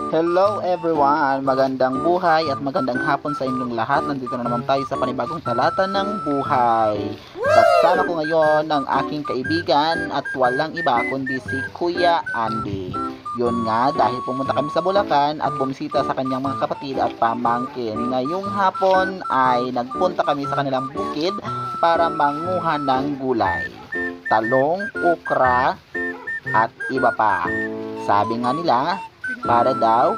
Hello everyone! Magandang buhay at magandang hapon sa inyong lahat. Nandito na naman tayo sa panibagong talata ng buhay. Kasama ko ngayon ang aking kaibigan at walang iba kundi si Kuya Andy. Yun nga, dahil pumunta kami sa Bulacan at bumisita sa kanyang mga kapatid at pamangkin. Ngayong hapon ay nagpunta kami sa kanilang bukid para manguha ng gulay. Talong, okra at iba pa. Sabi nga nila, para daw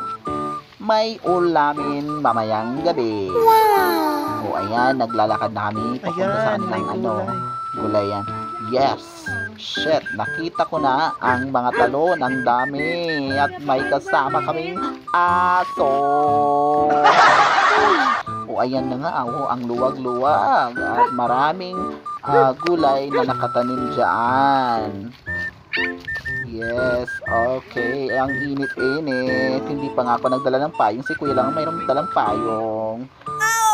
may ulamin mamayang gabi. Wow! O ayan, naglalakad na kami papunta sa kanilang gulayan. Yes! Shit! Nakita ko na ang mga talon. Ang dami. At may kasama kaming aso. O ayan na nga. O, ang luwag-luwag. At maraming gulay na nakatanim dyan. Yes, okay. Ang init-init. Hindi pa nga ako nagdala ng payong. Si Kuya lang mayroong dalang payong.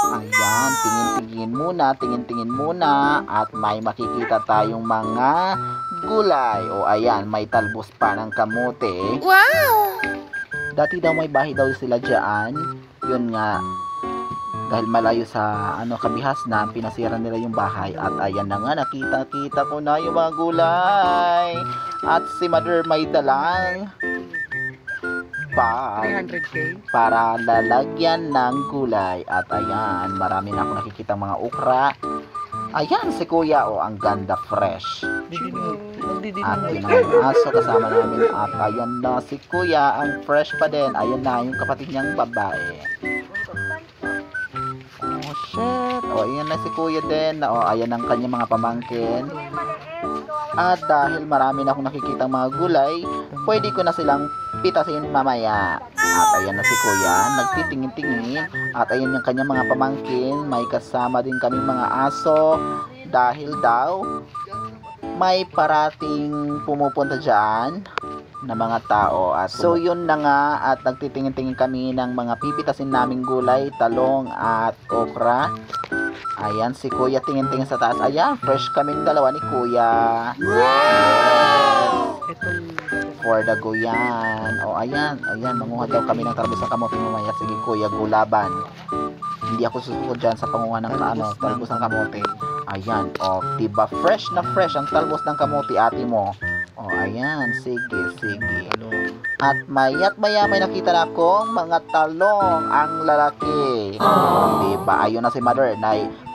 Ayan, tingin-tingin muna. At may makikita tayong mga gulay. O ayan, may talbos pa ng kamote. Wow! Dati daw may bahay daw sila dyan. Yun nga. Dahil malayo sa kabihas na, pinasira nila yung bahay. At ayan na nga, nakita ko na yung mga gulay. At si Mother may dalang bag 300k para lalagyan ng gulay. At ayan, marami na ako nakikita mga okra. Ayan si Kuya, ang ganda, fresh. At yun ang aso kasama namin. At ayan na si Kuya, ang fresh pa din. Ayan na yung kapatid niyang babae. Shit. Ayan na si Kuya din. Ayan ang kanyang mga pamangkin. At dahil marami na akong nakikitang mga gulay, pwede ko na silang pitasin mamaya. At ayan na si Kuya, nagtitingin-tingin. At ayan yung kanyang mga pamangkin. May kasama din kami mga aso. Dahil daw, may parating pumupunta dyan na mga tao. At so yun na nga, at nagtitingin-tingin kami ng mga pipitasin naming gulay, talong at okra. Ayan si Kuya tingin-tingin sa taas. Ayan, fresh kaming dalawa ni Kuya. Wow! For the guyan. Ayan, manguha daw kami ng talbos ng kamote mamaya. Sige Kuya, gulaban. Hindi ako susunod dyan sa panguha ng talbos ng kamote. Ayan, diba fresh na fresh ang talbos ng kamote ate mo. Ayan, sige. At maya't maya may nakita na akong mga talong ang lalaki. Diba? Ayun na si Mother.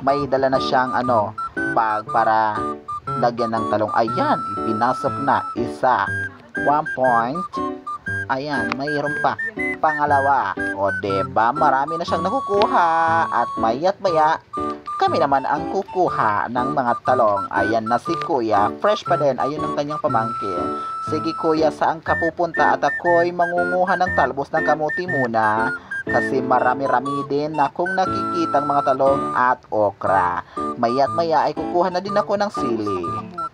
May dala na siyang bag para lagyan ng talong. Ayan, ipinasok na. Isa. 1 point. Ayan, mayroon pa. Pangalawa. Diba? Marami na siyang nakukuha. At maya't maya kami naman ang kukuha ng mga talong. Ayan na si Kuya. Fresh pa din. Ayun ang kanyang pamangkin. Sige Kuya, saan ka pupunta? At ako'y mangunguha ng talbos ng kamuti muna. Kasi marami-rami din akong nakikitang mga talong at okra. Maya't maya ay kukuha na din ako ng sili.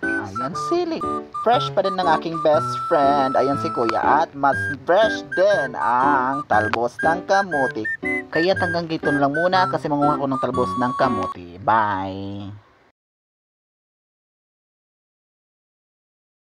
Ayan, sili. Fresh pa din ng aking best friend. Ayan si Kuya. At mas fresh din ang talbos ng kamuti. Kaya hanggang dito lang muna kasi manguha ko ng talbos ng kamuti. Bye!